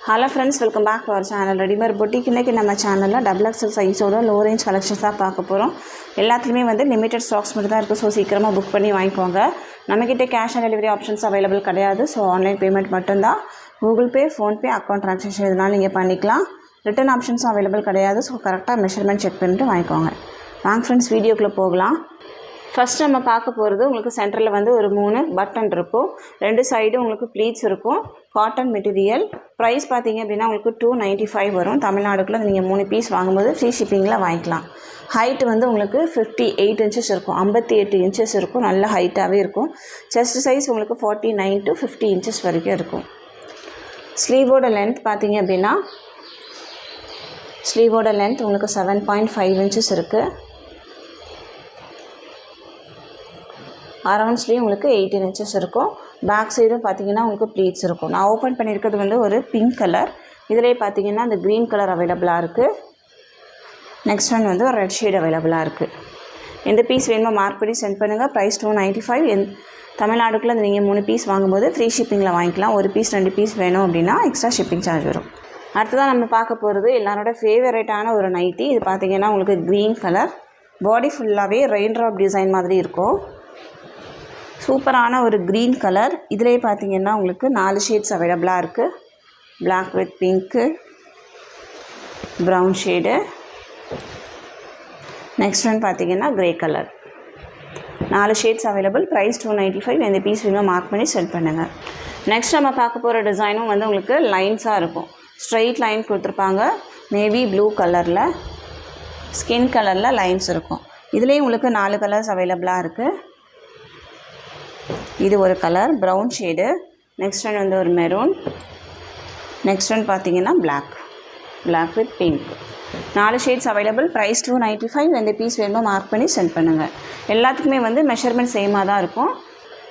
Hello friends, welcome back to our channel. Ready-made boutique இன்னைக்கு நம்ம சேனல்ல டபுள் எக்ஸல் சைஸோட லோ ரேஞ்ச் கலெக்ஷன்ஸ் தான் பார்க்க போறோம். எல்லாத்துலயுமே வந்து லிமிட்டட் ஸ்டாக்ஸ் மட்டும் தான் இருக்கு. சோ சீக்கிரமா புக் பண்ணி வாங்கிக்கோங்க. நம்மகிட்ட cash on delivery options available கிடையாது. சோ ஆன்லைன் பேமெண்ட் மட்டும் தான். Google Pay, Phone Pay, account transaction இதனால நீங்க பண்ணிக்கலாம். ரிட்டர்ன் ஆப்ஷன்ஸ் அவைலபிள் கிடையாது. சோ கரெக்ட்டா மெஷர்மென்ட் செக் பண்ணிட்டு வாங்கிக்கோங்க. வாங்க फ्रेंड्स வீடியோக்குள்ள போகலாம். ஃபர்ஸ்ட் நம்ம பார்க்க போகிறது உங்களுக்கு சென்டரில் வந்து ஒரு 3 பட்டன் இருக்கும். ரெண்டு சைடு உங்களுக்கு ப்ளீட்ஸ் இருக்கும். Cotton material. ப்ரைஸ் பார்த்தீங்க அப்படின்னா உங்களுக்கு 295 வரும். தமிழ்நாடுக்குள்ள நீங்கள் 3 பீஸ் வாங்கும்போது ஃப்ரீ ஷிப்பிங்கில் வாங்கிக்கலாம். ஹைட் வந்து உங்களுக்கு 58 இன்ச்சஸ் இருக்கும். 58 இன்ச்சஸ் இருக்கும். நல்ல ஹைட்டாகவே இருக்கும். செஸ்ட் சைஸ் உங்களுக்கு 49 to 50 இன்ச்சஸ் வரைக்கும் இருக்கும். ஸ்லீவோட லென்த் பார்த்தீங்க அப்படின்னா ஸ்லீவோட லென்த் உங்களுக்கு 7.5 இன்ச்சஸ் இருக்குது. அரவுண்ட் ஸ்லீவ் உங்களுக்கு 18 இன்ச்சஸ் இருக்கும். பேக் சைடும் பார்த்தீங்கன்னா உங்களுக்கு ப்ளீட்ஸ் இருக்கும். நான் ஓப்பன் பண்ணியிருக்கிறது வந்து ஒரு பிங்க் கலர். இதிலே பார்த்தீங்கன்னா அந்த க்ரீன் கலர் அவைலபிளாக இருக்குது. நெக்ஸ்ட் ஒன் வந்து ஒரு ரெட் ஷேட் அவைலபிளாக இருக்குது. எந்த பீஸ் வேணுமோ மார்க் பண்ணி சென்ட் பண்ணுங்கள். ப்ரைஸ் 295. தமிழ்நாடுக்குள்ளே நீங்கள் 3 பீஸ் வாங்கும்போது ஃப்ரீ ஷிப்பிங்கில் வாங்கிக்கலாம். ஒரு பீஸ் 2 பீஸ் வேணும் அப்படின்னா எக்ஸ்ட்ரா ஷிப்பிங் சார்ஜ் வரும். அடுத்ததான் நம்ம பார்க்க போகிறது எல்லாரோட ஃபேவரட்டான ஒரு நைட்டி. இது பார்த்தீங்கன்னா உங்களுக்கு க்ரீன் கலர். பாடி ஃபுல்லாகவே ரெயின் ட்ராப் டிசைன் மாதிரி இருக்கும். சூப்பரான ஒரு க்ரீன் கலர். இதிலே பார்த்தீங்கன்னா உங்களுக்கு 4 ஷேட்ஸ் அவைலபிளாக இருக்குது. Black with pink, brown shade, next one பார்த்தீங்கன்னா grey colour. 4 shades available. Price 295. எந்த பீஸ் வேணும் மார்க் பண்ணி சென்ட் பண்ணுங்கள். நெக்ஸ்ட் நம்ம பார்க்க போகிற டிசைனும் வந்து உங்களுக்கு லைன்ஸாக இருக்கும். ஸ்ட்ரைட் லைன் கொடுத்துருப்பாங்க. நேவி ப்ளூ கலரில், ஸ்கின் கலரில் லைன்ஸ் இருக்கும். இதுலேயும் உங்களுக்கு 4 கலர்ஸ் அவைலபிளாக இருக்குது. இது ஒரு colour brown shade. Next one வந்து ஒரு மெரூன். நெக்ஸ்ட் ஒன் பார்த்தீங்கன்னா black with pink. 4 shades available. Price 295. எந்த பீஸ் வேணுமோ மார்க் பண்ணி சென்ட் பண்ணுங்கள். எல்லாத்துக்குமே வந்து மெஷர்மெண்ட் சேமாக தான் இருக்கும்.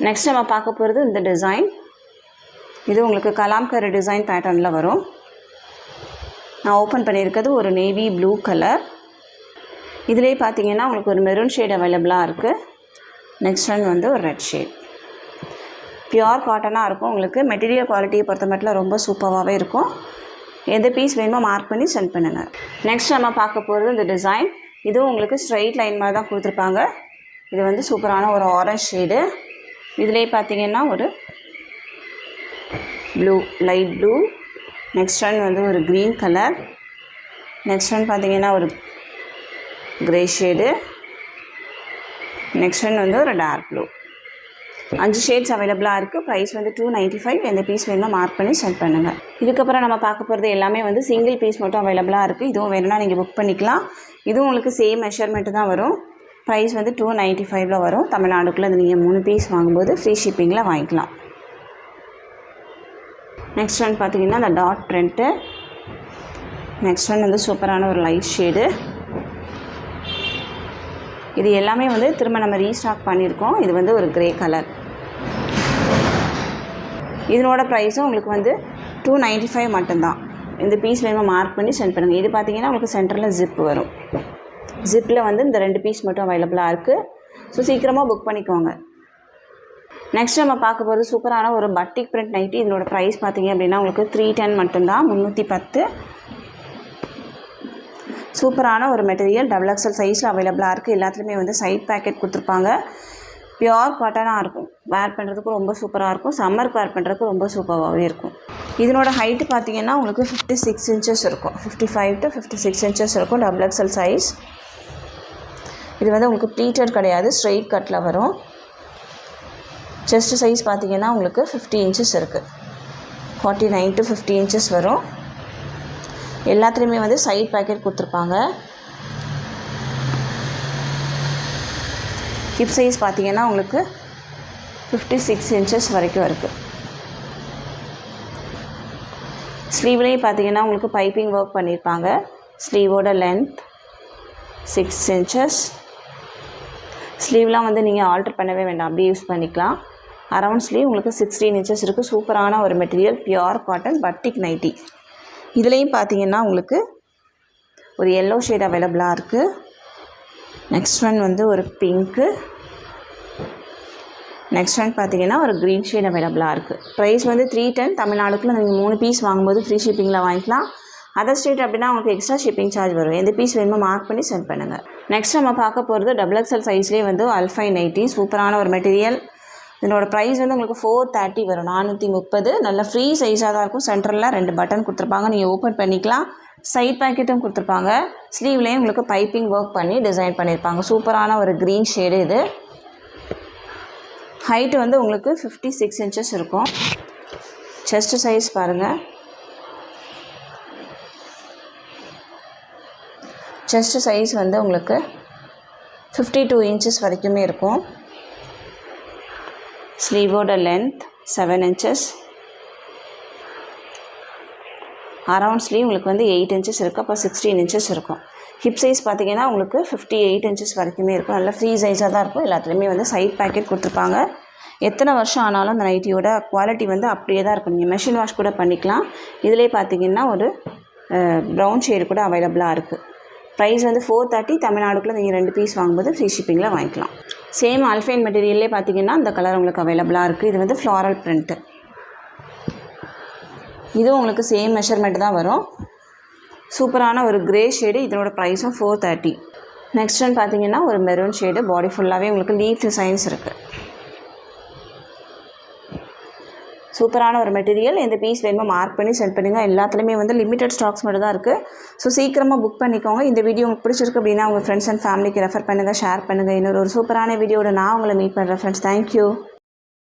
நெக்ஸ்ட் நம்ம பார்க்க போகிறது இந்த டிசைன். இது உங்களுக்கு கலாம்கரி டிசைன் பேட்டர்னில் வரும். நான் ஓப்பன் பண்ணியிருக்கிறது ஒரு நேவி ப்ளூ கலர். இதிலே பார்த்தீங்கன்னா உங்களுக்கு ஒரு மெரூன் ஷேட் அவைலபிளாக இருக்குது. நெக்ஸ்ட் ஒன் வந்து ஒரு ரெட் ஷேட். பியூர் காட்டனாக இருக்கும். உங்களுக்கு மெட்டீரியல் குவாலிட்டியை பொறுத்த மட்டும் ரொம்ப சூப்பராகவே இருக்கும். எந்த பீஸ் வேணுமோ மார்க் பண்ணி சென்ட் பண்ணுங்கள். நெக்ஸ்ட் நம்ம பார்க்க போகிறது இந்த டிசைன். இதுவும் உங்களுக்கு ஸ்ட்ரைட் லைன் மாதிரி தான் கொடுத்துருப்பாங்க. இது வந்து சூப்பரான ஒரு ஆரஞ்ச் ஷேடு. இதிலே பார்த்தீங்கன்னா ஒரு blue, light blue. Next one வந்து ஒரு க்ரீன் கலர். நெக்ஸ்ட் ஒன் பார்த்தீங்கன்னா ஒரு க்ரே ஷேடு. நெக்ஸ்ட் ஒன் வந்து ஒரு டார்க் ப்ளூ. 5 ஷேட்ஸ் அவைலபிளாக இருக்குது. ப்ரைஸ் வந்து 295. எந்த பீஸ் வேணுமோ மார்க் பண்ணி சென்ட் பண்ணுங்கள். இதுக்கப்புறம் நம்ம பார்க்க போகிறது எல்லாமே வந்து சிங்கிள் பீஸ் மட்டும் அவைலபிளாக இருக்குது. இதுவும் வேணும்னா நீங்கள் புக் பண்ணிக்கலாம். இதுவும் உங்களுக்கு சேம் மெஷர்மெண்ட்டு தான் வரும். ப்ரைஸ் வந்து 295 வரும். தமிழ்நாடுக்குள்ளே அது நீங்கள் 3 பீஸ் வாங்கும்போது ஃப்ரீ ஷிப்பிங்கில் வாங்கிக்கலாம். நெக்ஸ்ட் ஒன் பார்த்தீங்கன்னா இந்த டாட் பிரிண்ட்டு. நெக்ஸ்ட் ஒன் வந்து சூப்பரான ஒரு லைட் ஷேடு. இது எல்லாமே வந்து திரும்ப நம்ம ரீஸ்டாக் பண்ணியிருக்கோம். இது வந்து ஒரு க்ரே கலர். இதனோட ப்ரைஸும் உங்களுக்கு வந்து 295 மட்டும்தான். இந்த பீஸ் வேணுமா மார்க் பண்ணி சென்ட் பண்ணுங்கள். இது பார்த்தீங்கன்னா உங்களுக்கு சென்டரில் ஜிப் வரும். ஜிப்பில் வந்து இந்த 2 பீஸ் மட்டும் அவைலபிளாக இருக்குது. ஸோ சீக்கிரமாக புக் பண்ணிக்கோங்க. நெக்ஸ்ட் நம்ம பார்க்க போகிறது சூப்பரான ஒரு பட்டிக் பிரிண்ட் நைட்டி. இதனோட ப்ரைஸ் பார்த்தீங்க அப்படின்னா உங்களுக்கு 310 மட்டும்தான். 310. சூப்பரான ஒரு மெட்டீரியல். டபுள் எக்ஸல் சைஸில் அவைலபிளாக இருக்குது. எல்லாத்துலேயுமே வந்து சைட் பேக்கெட் கொடுத்துருப்பாங்க. பியூர் காட்டனாக இருக்கும். வேர் பண்ணுறதுக்கு ரொம்ப சூப்பராக இருக்கும். சம்மருக்கு வேர் பண்ணுறதுக்கு ரொம்ப சூப்பராகவே இருக்கும். இதனோட ஹைட்டு பார்த்தீங்கன்னா உங்களுக்கு 56 இன்ச்சஸ் இருக்கும். 55 to 56 இன்ச்சஸ் இருக்கும். Double XL size. இது வந்து உங்களுக்கு ப்ளீட்டட் கிடையாது. ஸ்ட்ரெயிட் கட்டில் வரும். செஸ்ட் சைஸ் பார்த்தீங்கன்னா உங்களுக்கு 50 இன்ச்சஸ் இருக்குது. 49 to 50 இன்ச்சஸ் வரும். எல்லாத்துலேயுமே வந்து சைட் பேக்கெட் கொடுத்துருப்பாங்க. ஹிப் சைஸ் பார்த்தீங்கன்னா உங்களுக்கு 56 இன்ச்சஸ் வரைக்கும் இருக்குது. ஸ்லீவ்லேயும் பார்த்தீங்கன்னா உங்களுக்கு பைப்பிங் ஒர்க் பண்ணியிருப்பாங்க. ஸ்லீவோட லென்த் 6 இன்ச்சஸ். ஸ்லீவ்லாம் வந்து நீங்கள் ஆல்டர் பண்ணவே வேண்டாம், அப்படியே யூஸ் பண்ணிக்கலாம். அரவுண்ட் ஸ்லீவ் உங்களுக்கு 16 இன்ச்சஸ் இருக்குது. சூப்பரான ஒரு material. Pure cotton batik nighty. இதுலேயும் பார்த்தீங்கன்னா உங்களுக்கு ஒரு எல்லோ ஷேட் அவைலபிளாக இருக்குது. நெக்ஸ்ட் ஒன் வந்து ஒரு பிங்க்கு. நெக்ஸ்ட் ஒன் பார்த்தீங்கன்னா ஒரு க்ரீன் ஷேட் அவைலபிளாக இருக்குது. ப்ரைஸ் வந்து 310. தமிழ்நாடுக்குள்ளே நீங்கள் 3 பீஸ் வாங்கும்போது ஃப்ரீ ஷிப்பிங்கில் வாங்கிக்கலாம். அதர் ஸ்டேட் அப்படின்னா உங்களுக்கு எக்ஸ்ட்ரா ஷிப்பிங் சார்ஜ் வரும். எந்த பீஸ் வேணுமோ மார்க் பண்ணி சென்ட் பண்ணுங்கள். நெக்ஸ்ட் நம்ம பார்க்க போகிறது XXL சைஸ்லேயே வந்து அல்ஃபைன் நைட்டி. சூப்பரான ஒரு மெட்டீரியல். இதனோட ப்ரைஸ் வந்து உங்களுக்கு 430 வரும். 430. நல்ல ஃப்ரீ சைஸாக தான் இருக்கும். சென்டரில் 2 பட்டன் கொடுத்துருப்பாங்க, நீங்கள் ஓப்பன் பண்ணிக்கலாம். சைட் பேக்கெட்டும் கொடுத்துருப்பாங்க. ஸ்லீவ்லேயும் உங்களுக்கு பைப்பிங் ஒர்க் பண்ணி டிசைன் பண்ணியிருப்பாங்க. சூப்பரான ஒரு க்ரீன் ஷேடு இது. ஹைட்டு வந்து உங்களுக்கு 56 inches இருக்கும். செஸ்ட்டு சைஸ் பாருங்கள். செஸ்ட்டு சைஸ் வந்து உங்களுக்கு 52 inches வரைக்குமே இருக்கும். ஸ்லீவோட லென்த் 7 inches. அரவுண்ட் ஸ்லீவ் உங்களுக்கு வந்து 8 inches இருக்குது. அப்போ 16 inches இருக்கும். ஹிப் சைஸ் பார்த்தீங்கன்னா உங்களுக்கு 58 inches வரைக்குமே இருக்கும். நல்ல ஃப்ரீ சைஸாக தான் இருக்கும். எல்லாத்துலேயுமே வந்து சைட் பேக்கெட் கொடுத்துருப்பாங்க. எத்தனை வருஷம் ஆனாலும் அந்த நைட்டியோட குவாலிட்டி வந்து அப்படியே தான் இருக்கும். நீங்கள் மெஷின் வாஷ் கூட பண்ணிக்கலாம். இதிலே பார்த்தீங்கன்னா ஒரு ப்ரௌன் ஷேடு கூட அவைலபிளாக இருக்குது. ப்ரைஸ் வந்து 430. தமிழ்நாடுக்குள்ளே நீங்கள் 2 பீஸ் வாங்கும்போது ஃப்ரீ ஷிப்பிங்கில் வாங்கிக்கலாம். சேம் அல்ஃபைன் மெட்டீரியல்லே பார்த்தீங்கன்னா இந்த கலர் உங்களுக்கு அவைலபிளாக இருக்குது. இது வந்து ஃப்ளாரல் பிரிண்ட்டு. இதுவும் உங்களுக்கு சேம் மெஷர்மெண்ட் தான் வரும். சூப்பரான ஒரு கிரே ஷேடு. இதனோட ப்ரைஸும் 430. நெக்ஸ்ட் ஒன் பார்த்தீங்கன்னா ஒரு மெரூன் ஷேடு. பாடி ஃபுல்லாகவே உங்களுக்கு லீஃப் டிசைன்ஸ் இருக்குது. சூப்பரான ஒரு மெட்டீரியல். எந்த பீஸ் வேணுமோ மார்க் பண்ணி சென்ட் பண்ணுங்கள். எல்லாத்துலேயுமே வந்து லிமிட்டட் ஸ்டாக்ஸ் மட்டும் தான் இருக்குது. ஸோ சீக்கிரமாக புக் பண்ணிக்கோங்க. இந்த வீடியோ உங்களுக்கு பிடிச்சிருக்கு அப்படின்னா உங்கள் ஃப்ரெண்ட்ஸ் அண்ட் ஃபேமிலிக்கு ரெஃபர் பண்ணுங்கள், ஷேர் பண்ணுங்கள். இன்னொரு சூப்பரான வீடியோட நான் உங்களை மீட் பண்ணுறேன் ஃப்ரெண்ட்ஸ். தேங்க்யூ.